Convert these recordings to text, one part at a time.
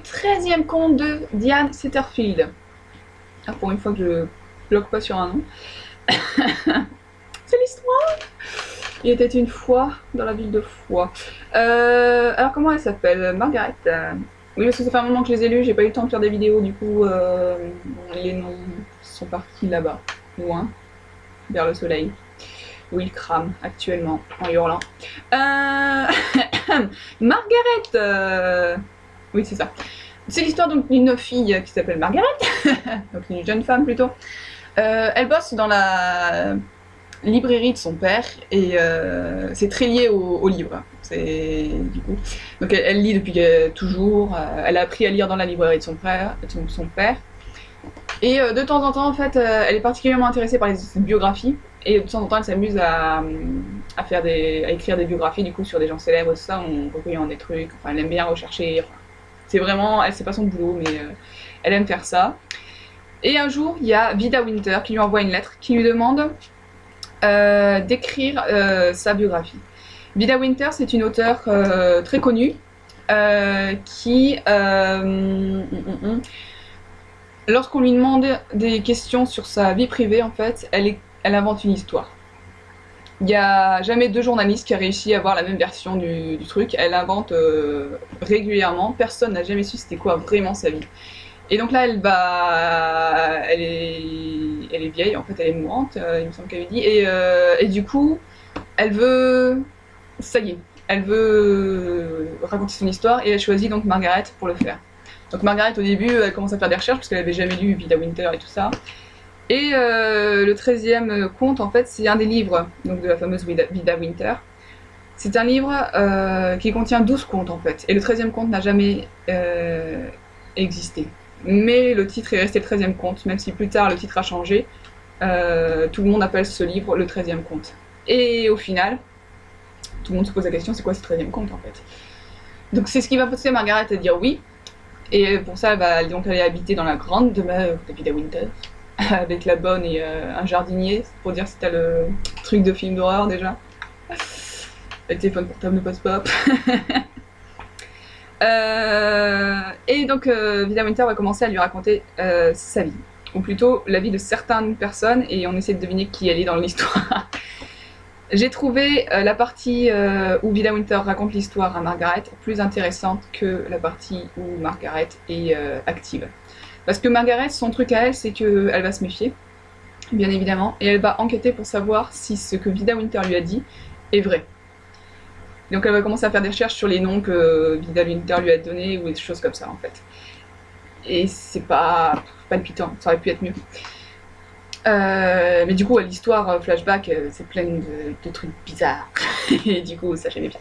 13e conte de Diane Setterfield. Ah, pour une fois que je bloque pas sur un nom. C'est l'histoire. Il était une fois dans la ville de Foix. Alors comment elle s'appelle? Margaret. Oui, parce que ça fait un moment que je les ai lus, j'ai pas eu le temps de faire des vidéos, du coup les noms sont partis là-bas, loin, vers le soleil, où ils crament actuellement en hurlant. Margaret. Oui, c'est ça. C'est l'histoire d'une fille qui s'appelle Margaret, donc une jeune femme plutôt. Elle bosse dans la librairie de son père et c'est très lié au livre. Du coup, donc elle lit depuis toujours. Elle a appris à lire dans la librairie de son père. Et de temps en temps, en fait, elle est particulièrement intéressée par les biographies. Et de temps en temps, elle s'amuse à écrire des biographies du coup sur des gens célèbres, tout ça, en recueillant des trucs. Enfin, elle aime bien rechercher. Enfin, c'est vraiment, c'est pas son boulot, mais elle aime faire ça. Et un jour, il y a Vida Winter qui lui envoie une lettre qui lui demande d'écrire sa biographie. Vida Winter, c'est une auteure très connue qui, lorsqu'on lui demande des questions sur sa vie privée, en fait, elle invente une histoire. Il n'y a jamais deux journalistes qui a réussi à avoir la même version du truc. Elle invente régulièrement. Personne n'a jamais su c'était quoi vraiment sa vie. Et donc là, elle est vieille, en fait, elle est mourante, il me semble qu'elle avait dit. Et du coup, elle veut, ça y est, elle veut raconter son histoire et elle choisit donc Margaret pour le faire. Donc Margaret, au début, elle commence à faire des recherches parce qu'elle avait jamais lu Vida Winter et tout ça. Et le 13e conte, en fait, c'est un des livres donc, de la fameuse Vida Winter. C'est un livre qui contient 12 contes, en fait. Et le 13e conte n'a jamais existé. Mais le titre est resté le 13e conte, même si plus tard le titre a changé. Tout le monde appelle ce livre le 13e conte. Et au final, tout le monde se pose la question, c'est quoi ce 13e conte, en fait? Donc c'est ce qui va pousser Margaret à dire oui. Et pour ça, elle va donc aller habiter dans la grande demeure de Vida Winter. Avec la bonne et un jardinier, pour dire si t'as le truc de film d'horreur déjà. Le téléphone portable ne passe pas. Et donc Vida Winter va commencer à lui raconter sa vie, ou plutôt la vie de certaines personnes, et on essaie de deviner qui elle est dans l'histoire. J'ai trouvé la partie où Vida Winter raconte l'histoire à Margaret plus intéressante que la partie où Margaret est active. Parce que Margaret, son truc à elle, c'est qu'elle va se méfier, bien évidemment, et elle va enquêter pour savoir si ce que Vida Winter lui a dit est vrai. Donc elle va commencer à faire des recherches sur les noms que Vida Winter lui a donnés, ou des choses comme ça, en fait. Et c'est pas palpitant, ça aurait pu être mieux. Mais du coup, l'histoire flashback, c'est plein de trucs bizarres. Et du coup, ça j'aimais bien.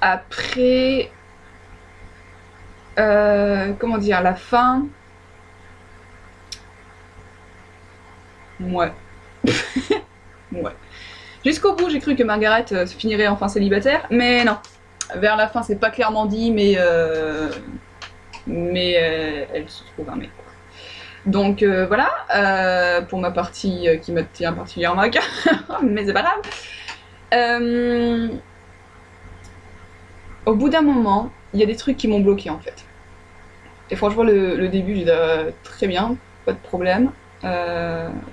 Après... comment dire, la fin... Ouais. Ouais. Jusqu'au bout, j'ai cru que Margaret se finirait enfin célibataire, mais non. Vers la fin, c'est pas clairement dit, mais elle se trouve un mec. Donc voilà, pour ma partie qui me tient particulièrement à cœur, mais c'est pas grave. Au bout d'un moment, il y a des trucs qui m'ont bloqué en fait. Et franchement, le début, j'ai dit très bien, pas de problème.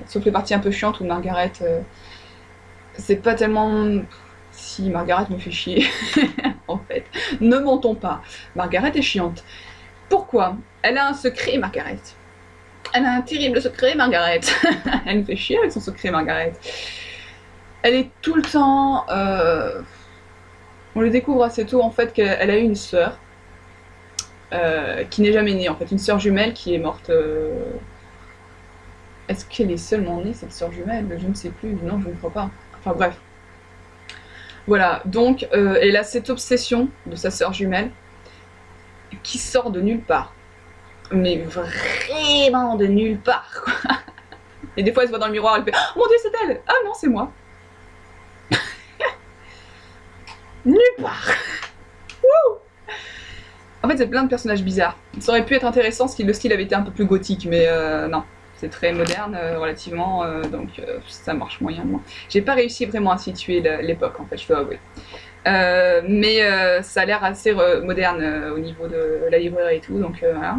Sauf les parties un peu chiantes où Margaret, c'est pas tellement... Si, Margaret me fait chier, en fait. Ne mentons pas, Margaret est chiante. Pourquoi? Elle a un secret, Margaret. Elle a un terrible secret, Margaret. Elle me fait chier avec son secret, Margaret. Elle est tout le temps... On le découvre assez tôt, en fait, qu'elle a eu une sœur. Qui n'est jamais née, en fait. Une sœur jumelle qui est morte... Est-ce qu'elle est seulement née, cette sœur jumelle? Je ne sais plus. Non, je ne crois pas. Enfin, bref. Voilà, donc elle a cette obsession de sa sœur jumelle qui sort de nulle part. Mais vraiment de nulle part, quoi. Et des fois, elle se voit dans le miroir, elle fait « Oh mon Dieu, c'est elle! Ah non, c'est moi !» Nulle part. En fait, c'est plein de personnages bizarres. Ça aurait pu être intéressant si le style avait été un peu plus gothique, mais non. C'est très moderne, relativement, donc ça marche moyennement. J'ai pas réussi vraiment à situer l'époque, en fait, je dois avouer. Mais ça a l'air assez moderne au niveau de la librairie et tout, donc voilà.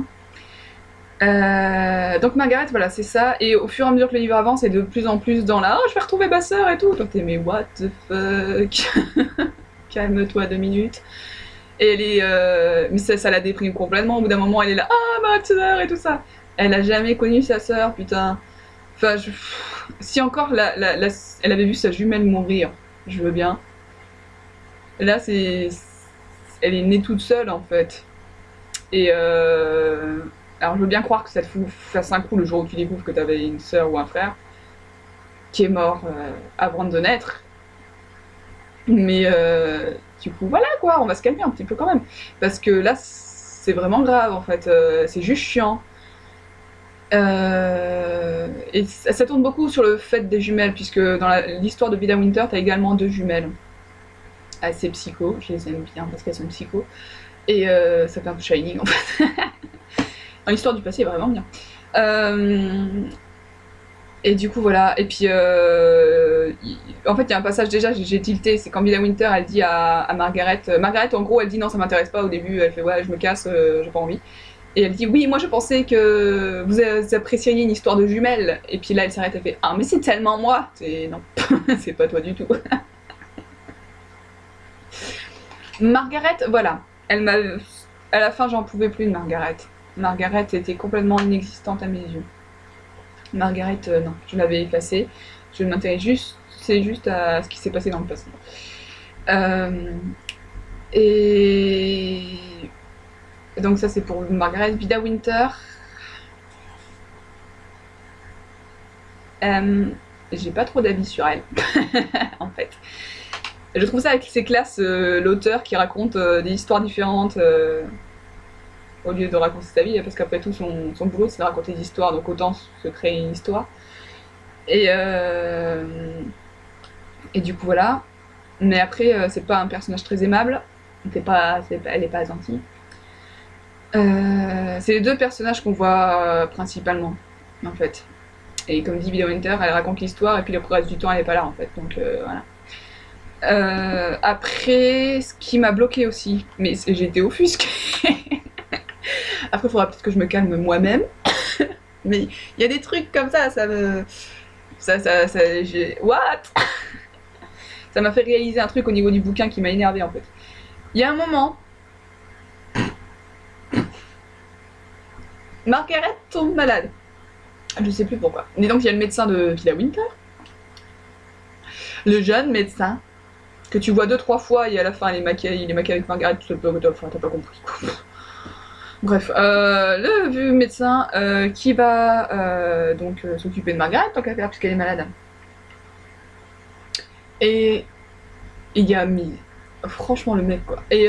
Donc Margaret, voilà, c'est ça. Et au fur et à mesure que le livre avance, c'est de plus en plus dans la oh, je vais retrouver ma sœur et tout. Toi, t'es mais what the fuck. Calme-toi 2 minutes. Et elle est. Mais ça la déprime complètement. Au bout d'un moment, elle est là ah, ma sœur et tout ça. Elle a jamais connu sa sœur, putain. Enfin, si encore elle avait vu sa jumelle mourir, je veux bien. Là, elle est née toute seule en fait. Et alors je veux bien croire que ça te fasse un coup le jour où tu découvres que t'avais une sœur ou un frère qui est mort avant de naître. Mais du coup voilà quoi, on va se calmer un petit peu quand même. Parce que là c'est vraiment grave en fait, c'est juste chiant. Et ça tourne beaucoup sur le fait des jumelles, puisque dans l'histoire de Vida Winter, t'as également 2 jumelles. Assez psycho, je les aime bien parce qu'elles sont psycho. Et ça fait un peu Shining en fait. Dans l'histoire du passé, vraiment bien. Et du coup, voilà. Et puis, en fait, il y a un passage déjà, j'ai tilté. C'est quand Vida Winter, elle dit à Margaret. Margaret, en gros, elle dit non, ça m'intéresse pas au début. Elle fait ouais, je me casse, j'ai pas envie. Et elle dit oui, moi je pensais que vous apprécieriez une histoire de jumelles. Et puis là, elle s'arrête, elle fait ah, mais c'est tellement moi. C'est non, c'est pas toi du tout. Margaret, voilà. À la fin, j'en pouvais plus de Margaret. Margaret était complètement inexistante à mes yeux. Margaret, non, je l'avais effacée. Je m'intéresse juste à ce qui s'est passé dans le passé. Et donc ça c'est pour Margaret. Vida Winter. J'ai pas trop d'avis sur elle, en fait. Je trouve ça assez classe, l'auteur qui raconte des histoires différentes au lieu de raconter sa vie, parce qu'après tout, son boulot c'est de raconter des histoires, donc autant se créer une histoire. Et du coup, voilà. Mais après, c'est pas un personnage très aimable, elle est pas gentille. C'est les 2 personnages qu'on voit principalement, en fait. Et comme dit Vida Winter, elle raconte l'histoire, et puis le reste du temps, elle est pas là, en fait. Donc voilà. Après, ce qui m'a bloqué aussi, mais j'ai été offusquée. Après, il faudra peut-être que je me calme moi-même. Mais il y a des trucs comme ça me. What? Ça m'a fait réaliser un truc au niveau du bouquin qui m'a énervé en fait. Il y a un moment. Margaret tombe malade. Je sais plus pourquoi. Et donc il y a le médecin de Vida Winter. Le jeune médecin. Que tu vois 2-3 fois et à la fin il est maquillé avec Margaret, t'as pas compris. Bref, le vieux médecin qui va donc s'occuper de Margaret tant qu'à faire puisqu'elle est malade. Et il y a mis franchement le mec quoi. Et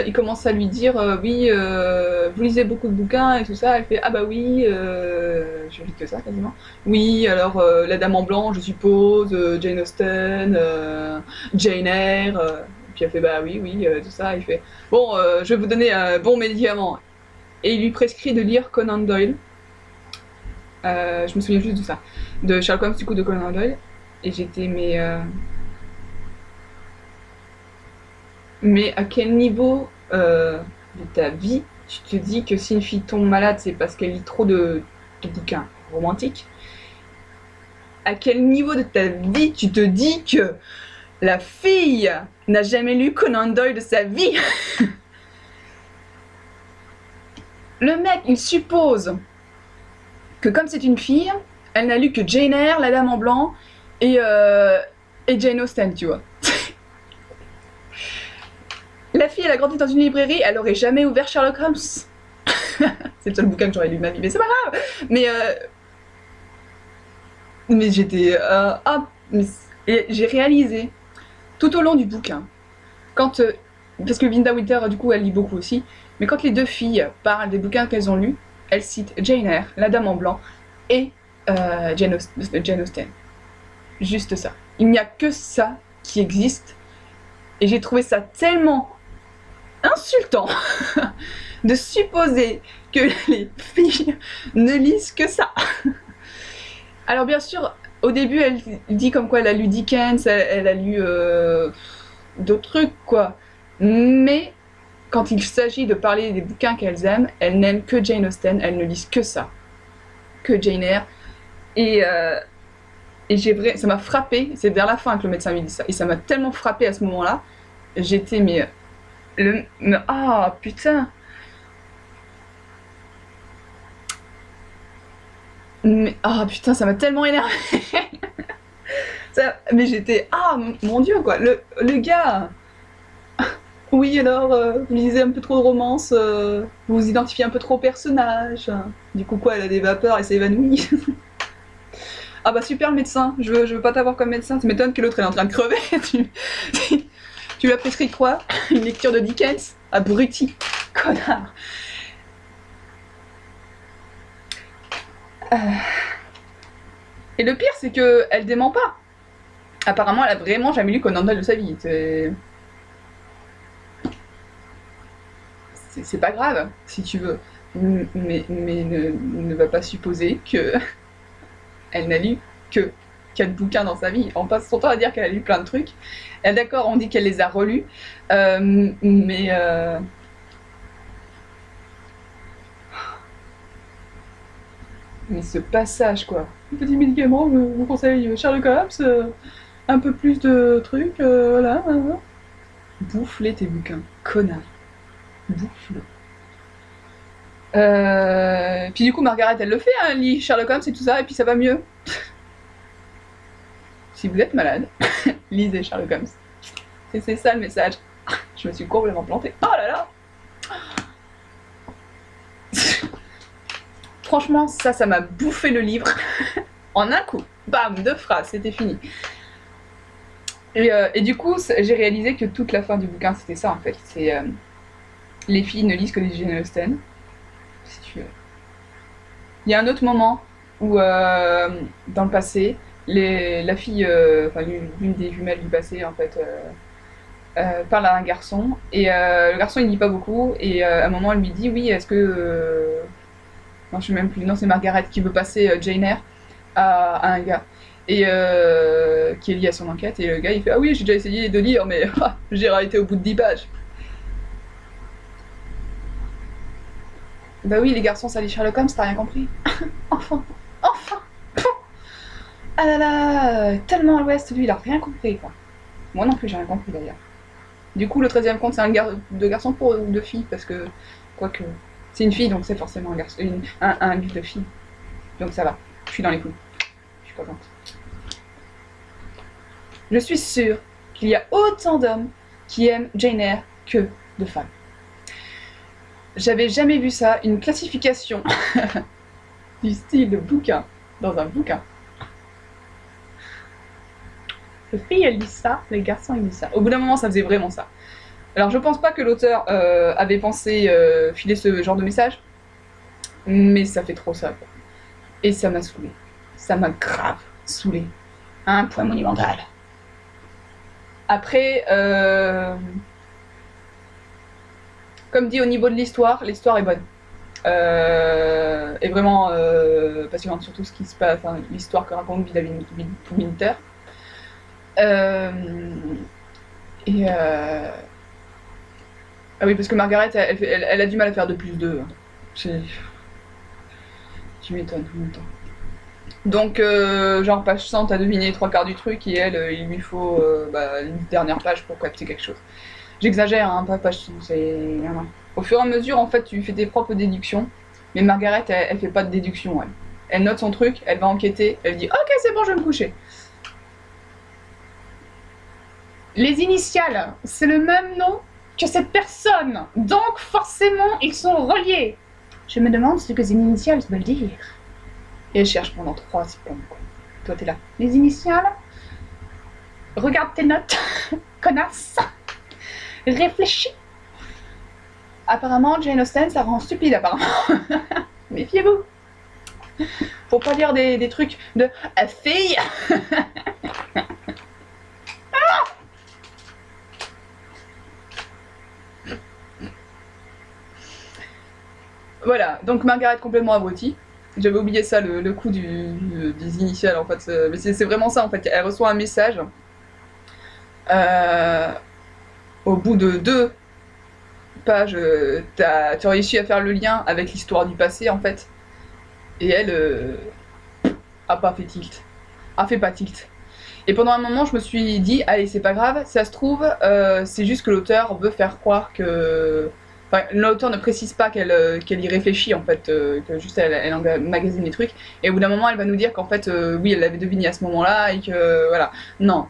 il commence à lui dire oui, vous lisez beaucoup de bouquins et tout ça. Elle fait ah bah oui, je lis que ça quasiment. Oui, alors la Dame en blanc, je suppose, Jane Austen, Jane Eyre. Puis elle fait bah oui, tout ça. Il fait bon, je vais vous donner un bon médicament. Et il lui prescrit de lire Conan Doyle. Je me souviens juste de ça, de Sherlock Holmes du coup de Conan Doyle. Et j'étais mais à quel niveau de ta vie tu te dis que si une fille tombe malade c'est parce qu'elle lit trop de bouquins romantiques? À quel niveau de ta vie tu te dis que la fille n'a jamais lu Conan Doyle de sa vie? Le mec il suppose que comme c'est une fille, elle n'a lu que Jane Eyre, la Dame en blanc et Jane Austen, tu vois. La fille, elle a grandi dans une librairie, elle aurait jamais ouvert Sherlock Holmes. C'est le seul bouquin que j'aurais lu de ma vie, mais c'est pas grave. Mais j'étais et j'ai réalisé tout au long du bouquin, quand parce que Vida Winter du coup elle lit beaucoup aussi, mais quand les 2 filles parlent des bouquins qu'elles ont lus, elles citent Jane Eyre, la Dame en blanc et Jane Austen. Juste ça. Il n'y a que ça qui existe. Et j'ai trouvé ça tellement insultant de supposer que les filles ne lisent que ça. Alors bien sûr, au début, elle dit comme quoi elle a lu Dickens, elle a lu d'autres trucs, quoi. Mais quand il s'agit de parler des bouquins qu'elles aiment, elles n'aiment que Jane Austen, elles ne lisent que ça, que Jane Eyre. Et, ça m'a frappé, c'est vers la fin que le médecin m'a dit ça, et ça m'a tellement frappé à ce moment-là, j'étais, ah, putain. Mais, ah, putain, ça m'a tellement énervé. Mais j'étais, ah, mon Dieu, quoi, le gars. Oui, alors, vous lisez un peu trop de romances, vous vous identifiez un peu trop au personnage. Du coup, quoi, elle a des vapeurs et s'évanouit. Ah bah super médecin, je veux pas t'avoir comme médecin, ça m'étonne que l'autre est en train de crever. Tu lui as prescrit quoi? Une lecture de Dickens? Abruti, connard. Et le pire, c'est que elle dément pas. Apparemment, elle a vraiment jamais lu Conan Doyle de sa vie. C'est pas grave, si tu veux. Mais ne va pas supposer que elle n'a lu que 4 bouquins dans sa vie. On passe son temps à dire qu'elle a lu plein de trucs. D'accord, on dit qu'elle les a relus, mais ce passage, quoi. Petit médicament, je vous conseille Sherlock Holmes, un peu plus de trucs, voilà. Bouffe-les tes bouquins, connard. Bouffe-le. Puis du coup, Margaret, elle le fait, hein, elle lit Sherlock Holmes et tout ça, et puis ça va mieux. Si vous êtes malade, lisez Sherlock Holmes. C'est ça le message. Je me suis complètement plantée. Oh là là. Franchement, ça m'a bouffé le livre. En un coup. Bam, 2 phrases, c'était fini. Et du coup, j'ai réalisé que toute la fin du bouquin, c'était ça en fait. C'est les filles ne lisent que des Jane Austen. Si tu veux. Il y a un autre moment où, dans le passé, la fille, enfin l'une des jumelles du passé en fait, parle à un garçon et le garçon il lit pas beaucoup et à un moment elle lui dit oui est-ce que non je sais même plus, non c'est Margaret qui veut passer Jane Eyre à un gars et qui est lié à son enquête et le gars il fait ah oui j'ai déjà essayé de lire mais j'ai arrêté au bout de 10 pages. Bah oui les garçons ça lit Sherlock Holmes t'as rien compris. Enfin ah là là tellement à l'ouest lui il a rien compris quoi. Moi non plus j'ai rien compris d'ailleurs. Du coup, le 13e conte, c'est un de garçon ou de fille, parce que, quoique, c'est une fille, donc c'est forcément un garçon, un livre de fille. Donc ça va, je suis dans les coups. Je suis contente. Je suis sûre qu'il y a autant d'hommes qui aiment Jane Eyre que de femmes. J'avais jamais vu ça, une classification du style de bouquin dans un bouquin. Les filles elles lisent ça, les garçons ils lisent ça. Au bout d'un moment ça faisait vraiment ça. Alors je pense pas que l'auteur avait pensé filer ce genre de message, mais ça fait trop ça quoi. Et ça m'a saoulé. Ça m'a grave saoulé. À un point monumental. Après, comme dit au niveau de l'histoire est bonne. Est vraiment passionnante, surtout ce qui se passe, enfin, l'histoire que raconte Vida Winter. Ah oui, parce que Margaret, elle a du mal à faire de plus de. Tu m'étonnes en même temps. Donc, genre, page 100, t'as deviné 3/4 du truc, et elle, il lui faut une dernière page pour capter quelque chose. J'exagère, hein, pas page 100, c'est. Au fur et à mesure, en fait, tu fais tes propres déductions, mais Margaret, elle fait pas de déduction, elle. Elle note son truc, elle va enquêter, elle dit « Ok, c'est bon, je vais me coucher ». Les initiales, c'est le même nom que cette personne, donc forcément ils sont reliés. Je me demande ce que ces initiales veulent dire. Et elle cherche pendant 3 secondes. Toi t'es là. Les initiales? Regarde tes notes, connasse. Réfléchis. Apparemment, Jane Austen, ça rend stupide apparemment. Méfiez-vous. Faut pas lire des trucs de fille. Voilà, donc Margaret complètement abrutie. J'avais oublié ça, le coup des initiales en fait. Mais c'est vraiment ça en fait. Elle reçoit un message. au bout de 2 pages, tu as réussi à faire le lien avec l'histoire du passé en fait. Et elle a pas fait tilt. A fait pas tilt. Et pendant un moment, je me suis dit, allez, c'est pas grave, ça se trouve, c'est juste que l'auteur veut faire croire que. Enfin, l'auteur ne précise pas qu'elle y réfléchit en fait, que juste elle emmagasine les trucs. Et au bout d'un moment, elle va nous dire qu'en fait, oui, elle l'avait deviné à ce moment-là et que voilà. Non,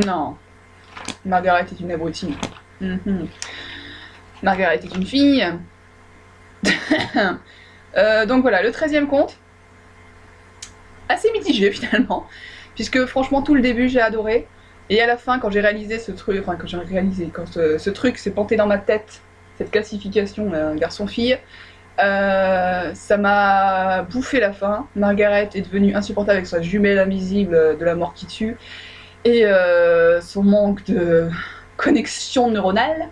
non. Margaret est une abrutie. Margaret est une fille. Donc voilà, le 13e conte. Assez mitigé finalement. Puisque franchement, tout le début, j'ai adoré. Et à la fin, quand j'ai réalisé ce truc, enfin, quand j'ai réalisé, quand ce truc s'est planté dans ma tête, cette classification garçon-fille, ça m'a bouffé la faim. Margaret est devenue insupportable avec sa jumelle invisible de la mort qui tue. Et son manque de connexion neuronale.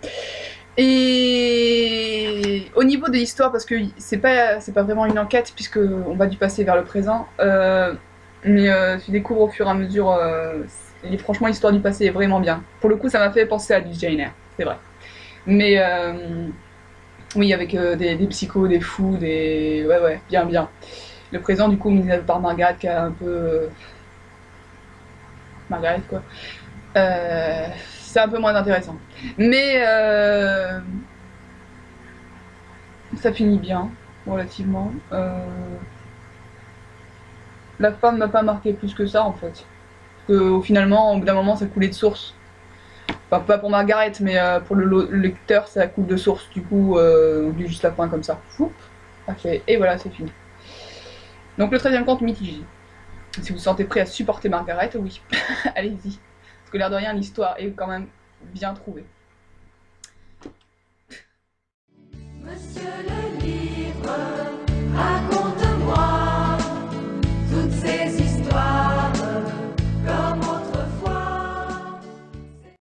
Et au niveau de l'histoire, parce que c'est pas vraiment une enquête, puisqu'on va du passé vers le présent, mais tu découvres au fur et à mesure, et franchement l'histoire du passé est vraiment bien. Pour le coup ça m'a fait penser à du Jane Eyre, c'est vrai. Mais oui, avec des psychos, des fous, des... Ouais, bien, bien. Le présent du coup mis par Margaret qui a un peu... Margaret quoi. C'est un peu moins intéressant. Mais ça finit bien, relativement. La fin ne m'a pas marqué plus que ça en fait. Parce que finalement, au bout d'un moment, ça coulait de source. Enfin, pas pour Margaret, mais pour le lecteur, ça coule de source. Du coup, on lit juste la fin comme ça. Foup, parfait. Et voilà, c'est fini. Donc le 13e conte mitigé. Si vous vous sentez prêt à supporter Margaret, oui, allez-y. Parce que l'air de rien, l'histoire est quand même bien trouvée.